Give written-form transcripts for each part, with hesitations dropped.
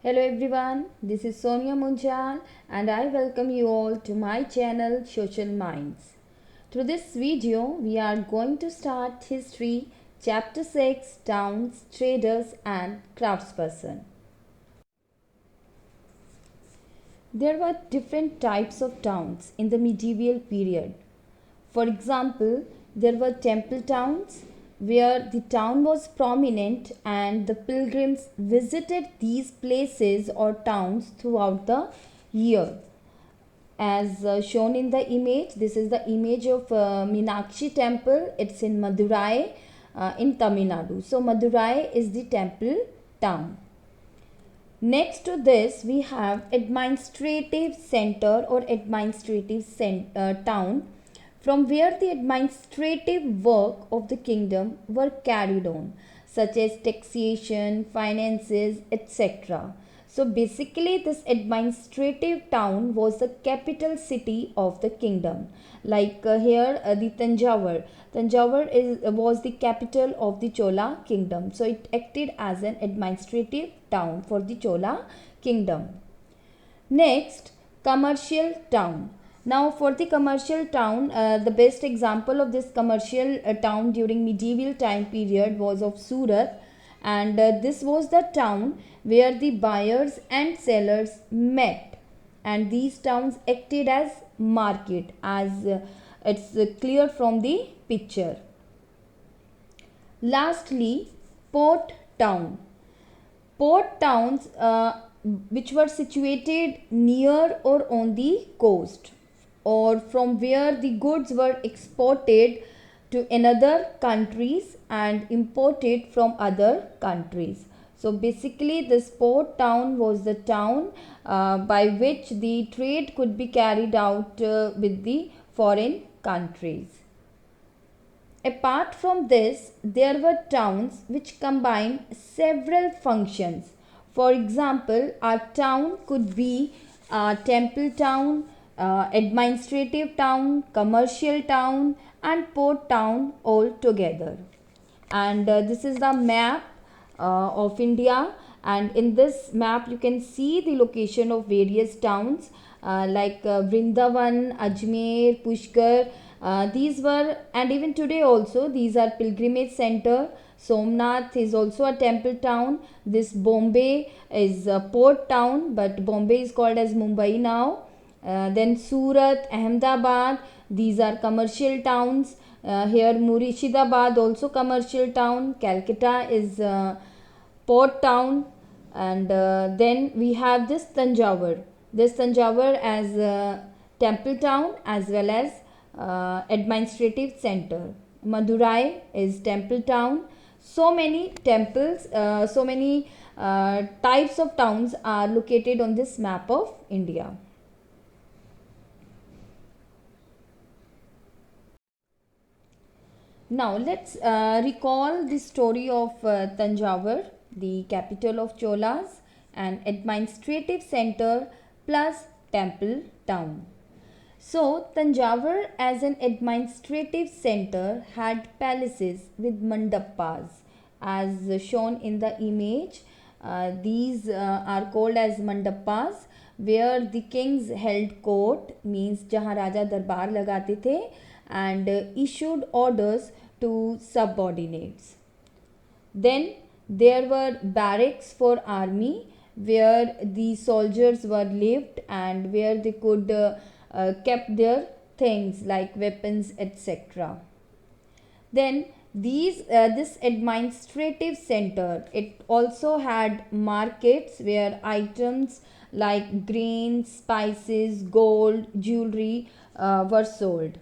Hello everyone, this is Sonia Munjal and I welcome you all to my channel Social Minds. Through this video, we are going to start History Chapter 6 Towns, Traders and Craftsperson. There were different types of towns in the medieval period. For example, there were temple towns where the town was prominent and the pilgrims visited these places or towns throughout the year. As shown in the image, this is the image of Meenakshi temple. It's in Madurai in Tamil Nadu. So Madurai is the temple town. Next to this, we have administrative center or town from where the administrative work of the kingdom were carried on, such as taxation, finances, etc. So basically, this administrative town was the capital city of the kingdom. Like here, the Tanjavur. Was the capital of the Chola kingdom. So it acted as an administrative town for the Chola kingdom. Next, commercial town. Now, for the commercial town, the best example of this commercial town during medieval time period was of Surat, and this was the town where the buyers and sellers met, and these towns acted as market, as it's clear from the picture. Lastly, port town. Port towns which were situated near or on the coast or from where the goods were exported to another countries and imported from other countries. So basically this port town was the town by which the trade could be carried out with the foreign countries. Apart from this, there were towns which combined several functions. For example, a town could be a temple town, administrative town, commercial town, and port town all together. And this is the map of India, and in this map you can see the location of various towns like Vrindavan, Ajmer, Pushkar. These were, and even today also, these are pilgrimage center. Somnath is also a temple town. This Bombay is a port town, but Bombay is called as Mumbai now. Then Surat, Ahmedabad, these are commercial towns. Here Murshidabad also commercial town. Calcutta is port town, and then we have this Tanjavur. This Tanjavur as temple town as well as administrative center. Madurai is temple town. So many temples, so many types of towns are located on this map of India. Now let's recall the story of Tanjavur, the capital of Cholas, an administrative center plus temple town. So, Tanjavur as an administrative center had palaces with mandapas as shown in the image. These are called as mandapas where the kings held court, means जहाँ राजा दरबार लगाते थे, and issued orders to subordinates. Then there were barracks for army where the soldiers were lived and where they could kept their things like weapons, etc. Then this administrative center, it also had markets where items like grains, spices, gold, jewelry were sold.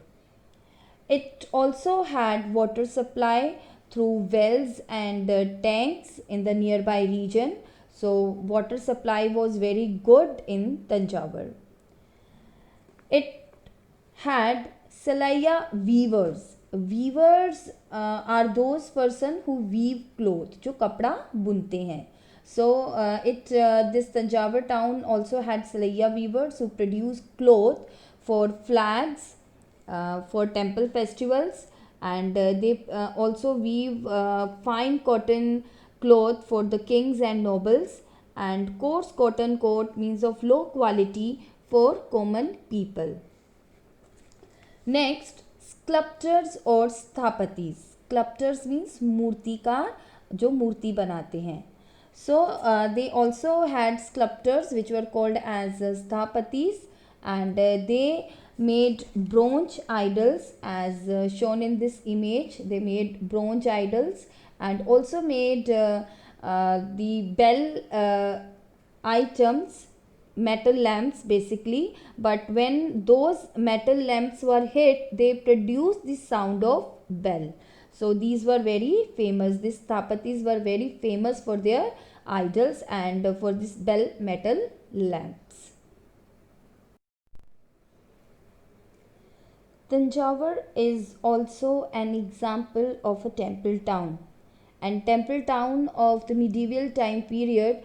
It also had water supply through wells and tanks in the nearby region. So water supply was very good in Tanjavur. It had Salaya weavers. Weavers are those person who weave cloth, जो कपड़ा बुनते हैं. So this Tanjavur town also had Salaya weavers who produce cloth for flags, for temple festivals, and they also weave fine cotton cloth for the kings and nobles, and coarse cotton coat means of low quality for common people. Next, sculptors और स्थापतीज. Sculptors means मूर्तिकार जो मूर्ति बनाते हैं. So they also had sculptors which were called as sthapatis, and they made bronze idols as shown in this image. They made bronze idols and also made the bell items, metal lamps basically, but when those metal lamps were hit, they produced the sound of bell. So these were very famous. These sthapatis were very famous for their idols and for this bell metal lamps. Tanjavur is also an example of a temple town, and temple town of the medieval time period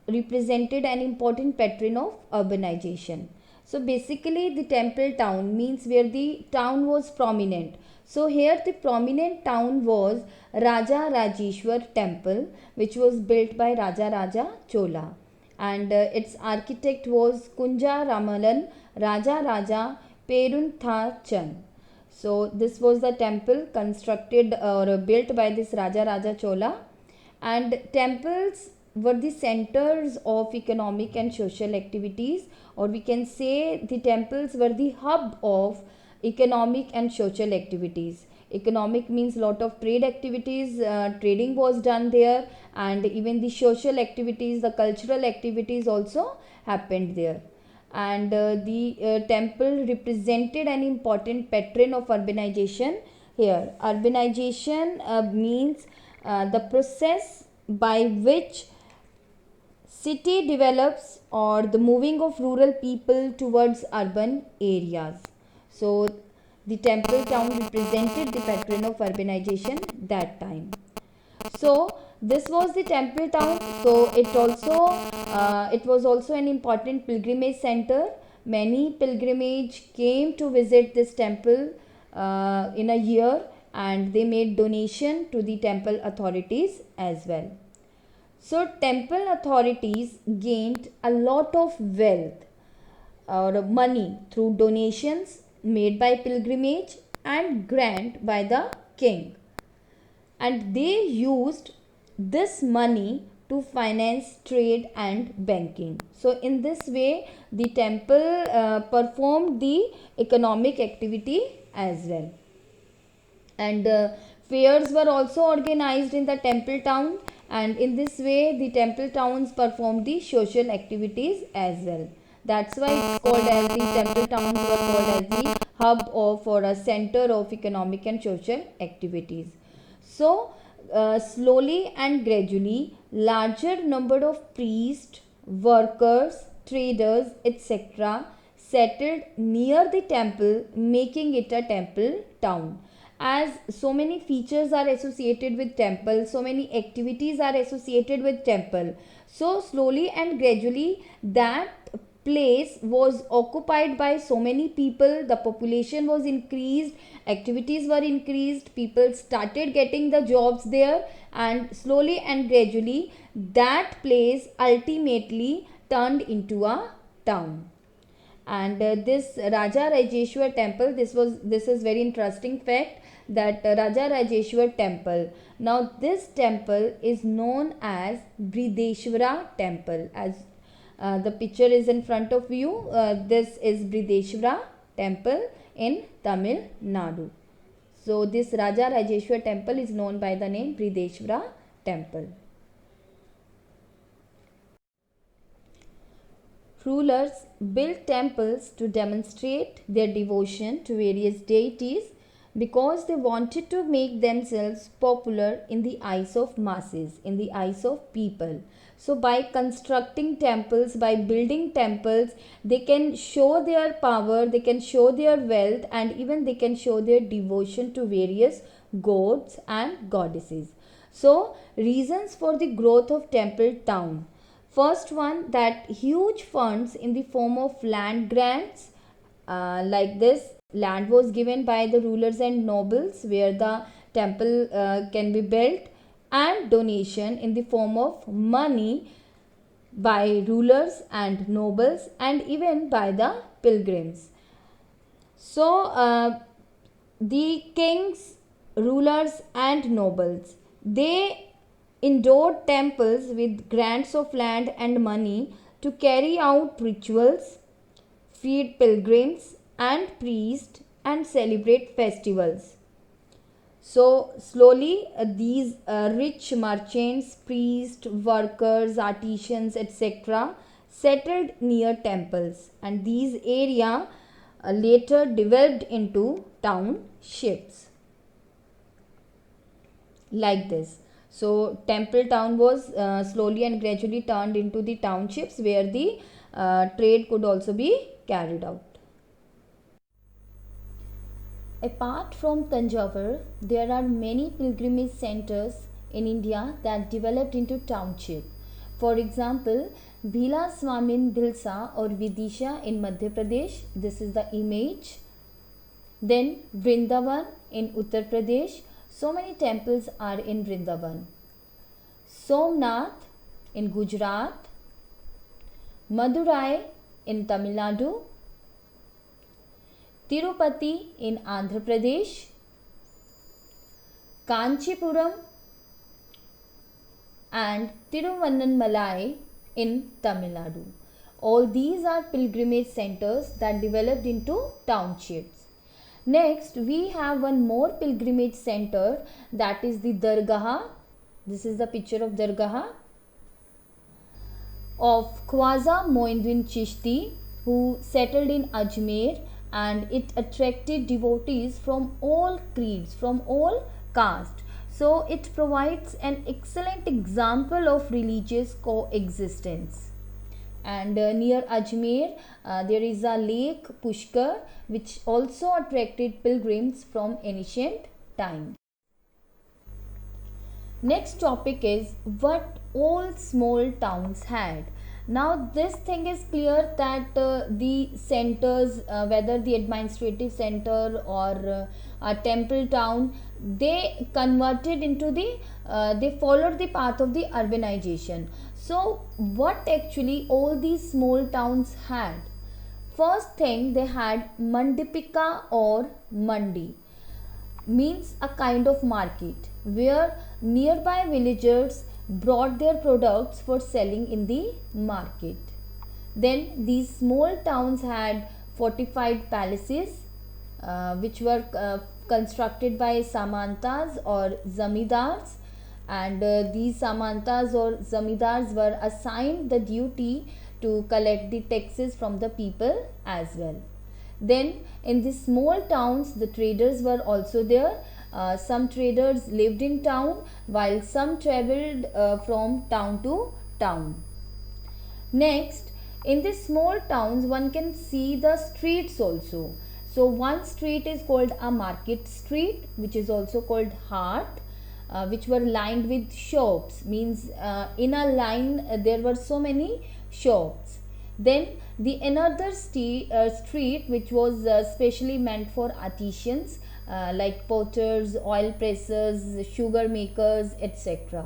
represented an important patron of urbanization. So basically the temple town means where the town was prominent. So here the prominent town was Raja Rajeshwar temple, which was built by Raja Raja Chola, and its architect was Kunja Ramalan Raja Raja Peruntha Chand. So this was the temple constructed or built by this Raja Raja Chola, and temples were the centers of economic and social activities, or we can say the temples were the hub of economic and social activities. Economic means lot of trade activities, trading was done there, and even the social activities, the cultural activities also happened there. And the temple represented an important patron of urbanization. Here urbanization means the process by which city develops or the moving of rural people towards urban areas. So the temple town represented the patron of urbanization that time. So this was the temple town. So it was also an important pilgrimage center. Many pilgrimage came to visit this temple in a year, and they made donation to the temple authorities as well. So temple authorities gained a lot of wealth or money through donations made by pilgrimage and grant by the king, and they used this money to finance trade and banking. So in this way the temple performed the economic activity as well, and fairs were also organized in the temple town, and in this way the temple towns performed the social activities as well. That's why it's called as the temple towns were called as the hub of or a center of economic and social activities. So slowly and gradually larger number of priests, workers, traders, etc. settled near the temple, making it a temple town. As so many features are associated with temple, so many activities are associated with temple, so slowly and gradually that place was occupied by so many people, the population was increased, activities were increased, people started getting the jobs there, and slowly and gradually that place ultimately turned into a town. And this Raja Rajeshwar temple, this is very interesting fact, that Raja Rajeshwar temple, now this temple is known as Brideshwara temple. As the picture is in front of you, this is Brideshwara temple in Tamil Nadu. So this Raja Rajeshwar temple is known by the name Brideshwara temple. Rulers built temples to demonstrate their devotion to various deities because they wanted to make themselves popular in the eyes of masses, in the eyes of people. So by constructing temples, by building temples, they can show their power, they can show their wealth, and even they can show their devotion to various gods and goddesses. So reasons for the growth of temple town. First one, that huge funds in the form of land grants, like this land was given by the rulers and nobles where the temple can be built, and donation in the form of money by rulers and nobles and even by the pilgrims. So, the kings, rulers, and nobles, they endowed temples with grants of land and money to carry out rituals, feed pilgrims and priests, and celebrate festivals. So, slowly, these rich merchants, priests, workers, artisans, etc., settled near temples, and these area later developed into townships like this. So, temple town was slowly and gradually turned into the townships where the trade could also be carried out. Apart from Tanjavur, there are many pilgrimage centers in India that developed into township. For example, Bhila Swamin Bilsa or Vidisha in Madhya Pradesh, this is the image. Then Vrindavan in Uttar Pradesh, so many temples are in Vrindavan. Somnath in Gujarat, Madurai in Tamil Nadu, Tirupati in Andhra Pradesh, Kanchipuram and Tiruvannamalai in Tamil Nadu. All these are pilgrimage centers that developed into townships. Next, we have one more pilgrimage center, that is the Dargah. This is the picture of Dargah of Khwaja Moinuddin Chishti, who settled in Ajmer, and it attracted devotees from all creeds, from all castes. So it provides an excellent example of religious coexistence. And near Ajmer, there is a lake Pushkar, which also attracted pilgrims from ancient times. Next topic is what all small towns had. Now this thing is clear that the centers, whether the administrative center or a temple town, they converted into they followed the path of the urbanization. So what actually all these small towns had? First thing, they had mandipika or mandi, means a kind of market where nearby villagers brought their products for selling in the market. Then these small towns had fortified palaces which were constructed by samantas or zamindars, and these samantas or zamindars were assigned the duty to collect the taxes from the people as well. Then in the small towns, the traders were also there. Some traders lived in town while some traveled from town to town. Next, in the small towns, one can see the streets also. So one street is called a market street, which is also called hart, which were lined with shops, means in a line there were so many shops. Then the another street which was specially meant for artisans like potters, oil pressers, sugar makers, etc.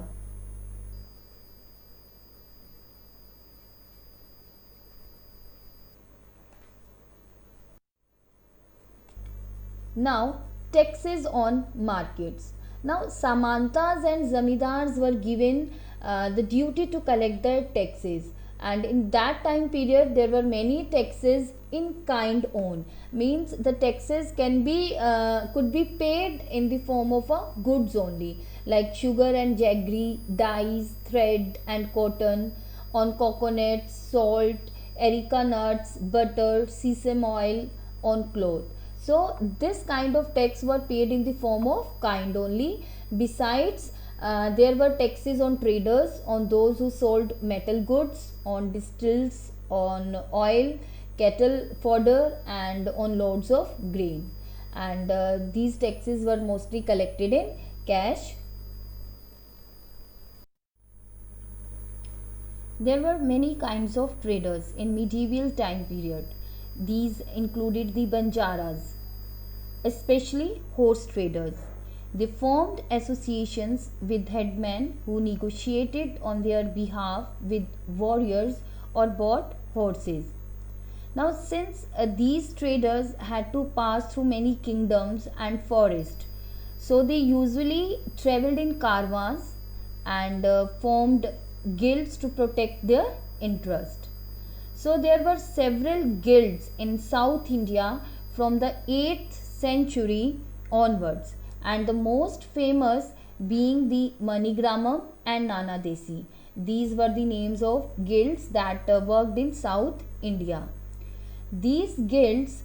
Now, taxes on markets. Now, samantas and zamindars were given the duty to collect their taxes, and in that time period there were many taxes in kind on, means the taxes can be could be paid in the form of goods only, like sugar and jaggery, dyes, thread and cotton, on coconuts, salt, erica nuts, butter, sesame oil, on cloth. So this kind of tax were paid in the form of kind only. Besides, there were taxes on traders, on those who sold metal goods, on distills, on oil, cattle fodder, and on loads of grain. And these taxes were mostly collected in cash. There were many kinds of traders in medieval time period. These included the Banjaras, especially horse traders. They formed associations with headmen who negotiated on their behalf with warriors or bought horses. Now, since these traders had to pass through many kingdoms and forests, so they usually traveled in caravans and formed guilds to protect their interest. So there were several guilds in South India from the 8th century onwards, and the most famous being the Manigramam and Nana Desi. These were the names of guilds that worked in South India. These guilds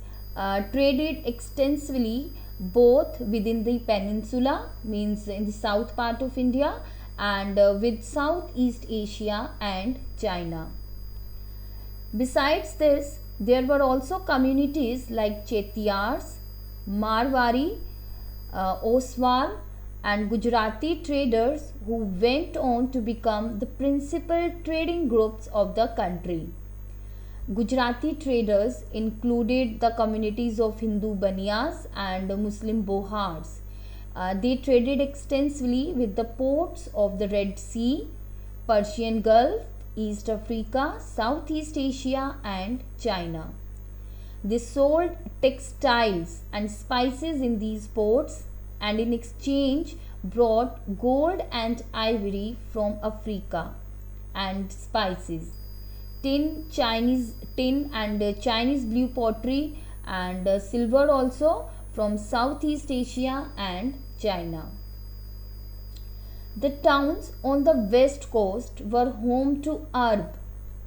traded extensively both within the peninsula, means in the south part of India, and with Southeast Asia and China. Besides this, there were also communities like Chetiyars, Marwari, Oswal, and Gujarati traders who went on to become the principal trading groups of the country. Gujarati traders included the communities of Hindu Baniyas and Muslim Bohars. They traded extensively with the ports of the Red Sea, Persian Gulf, East Africa, Southeast Asia, and China. They sold textiles and spices in these ports, and in exchange brought gold and ivory from Africa and spices, tin and Chinese blue pottery, and silver also from Southeast Asia and China. The towns on the west coast were home to Arab,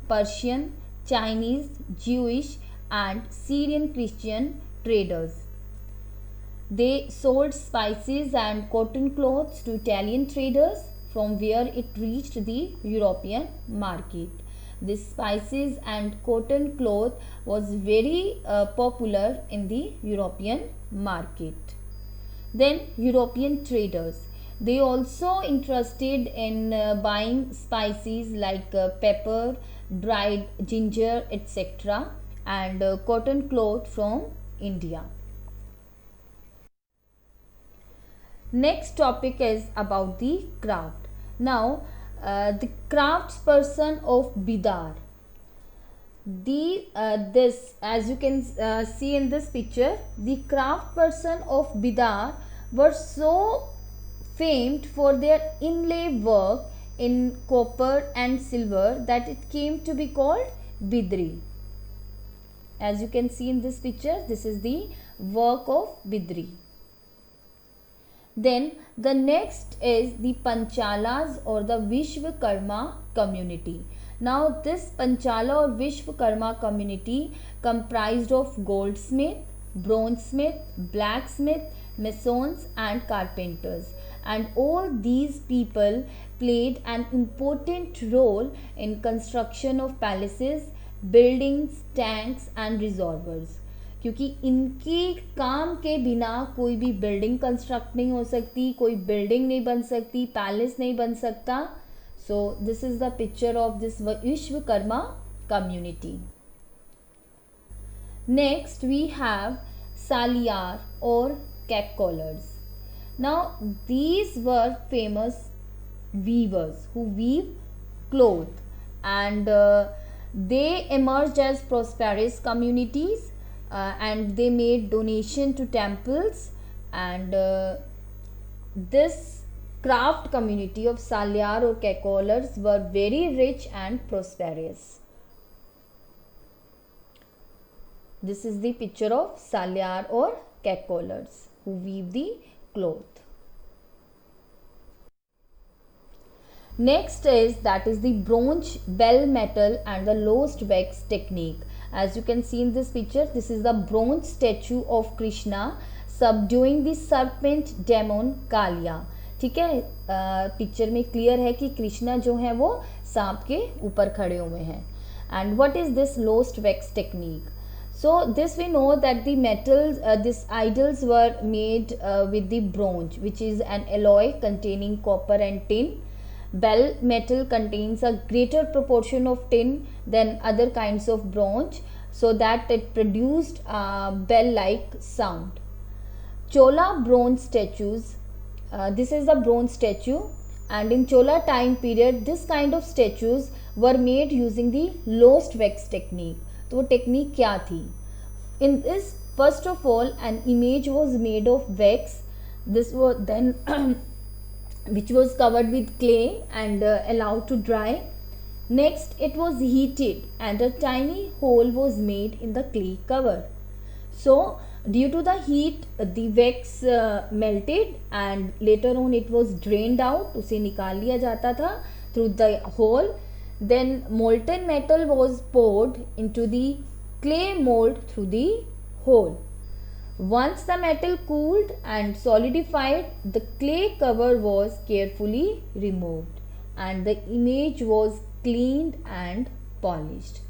Persian, Chinese, Jewish, and Syrian Christian traders. They sold spices and cotton cloths to Italian traders, from where it reached the European market. This spices and cotton cloth was very popular in the European market. Then European traders, they also interested in buying spices like pepper, dried ginger, etc., and cotton cloth from India. Next topic is about the craft. Now, the craftsperson of Bidar. This, as you can see in this picture, the craftsperson of Bidar were so famed for their inlay work in copper and silver that it came to be called Bidri. As you can see in this picture, this is the work of Bidri. Then the next is the Panchalas or the Vishwakarma community. Now this Panchala or Vishwakarma community comprised of goldsmith, bronzesmith, blacksmith, masons and carpenters, and all these people played an important role in construction of palaces, buildings, tanks and reservoirs. क्योंकि इनके काम के बिना कोई भी building construct नहीं हो सकती, कोई बिल्डिंग नहीं बन सकती, पैलेस नहीं बन सकता. So this is the picture of this Vishwakarma community. Next we have Saliyar और Kaikolars. Now these were famous weavers who weave cloth, and they emerged as prosperous communities, and they made donation to temples, and this craft community of Salyar or Kekolars were very rich and prosperous. This is the picture of Salyar or Kekolars who weave the cloth. Next is the bronze, bell metal and the lost wax technique. As you can see in this picture, this is the bronze statue of Krishna subduing the serpent demon Kalia. ठीक है, picture में clear है कि कृष्णा जो है वो सांप के ऊपर खड़े हुए हैं. And what is this lost wax technique? So this we know that the metals, these idols were made with the bronze, which is an alloy containing copper and tin. Bell metal contains a greater proportion of tin than other kinds of bronze, so that it produced a bell-like sound. Chola bronze statues This is the bronze statue, and in Chola time period this kind of statues were made using the lost wax technique. तो वो technique क्या थी? In this, first of all, an image was made of wax. This was then which was covered with clay and allowed to dry. Next, it was heated and a tiny hole was made in the clay cover. So, due to the heat, the wax melted and later on it was drained out. उसे निकाल लिया जाता था through the hole. Then molten metal was poured into the clay mold through the hole. Once the metal cooled and solidified, the clay cover was carefully removed and the image was cleaned and polished.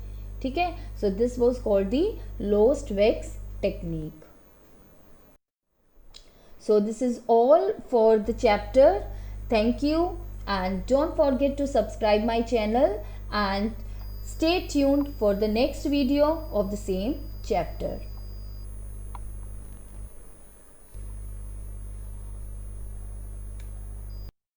ठीक है, so this was called the lost wax technique. So this is all for the chapter. Thank you, and don't forget to subscribe my channel and stay tuned for the next video of the same chapter.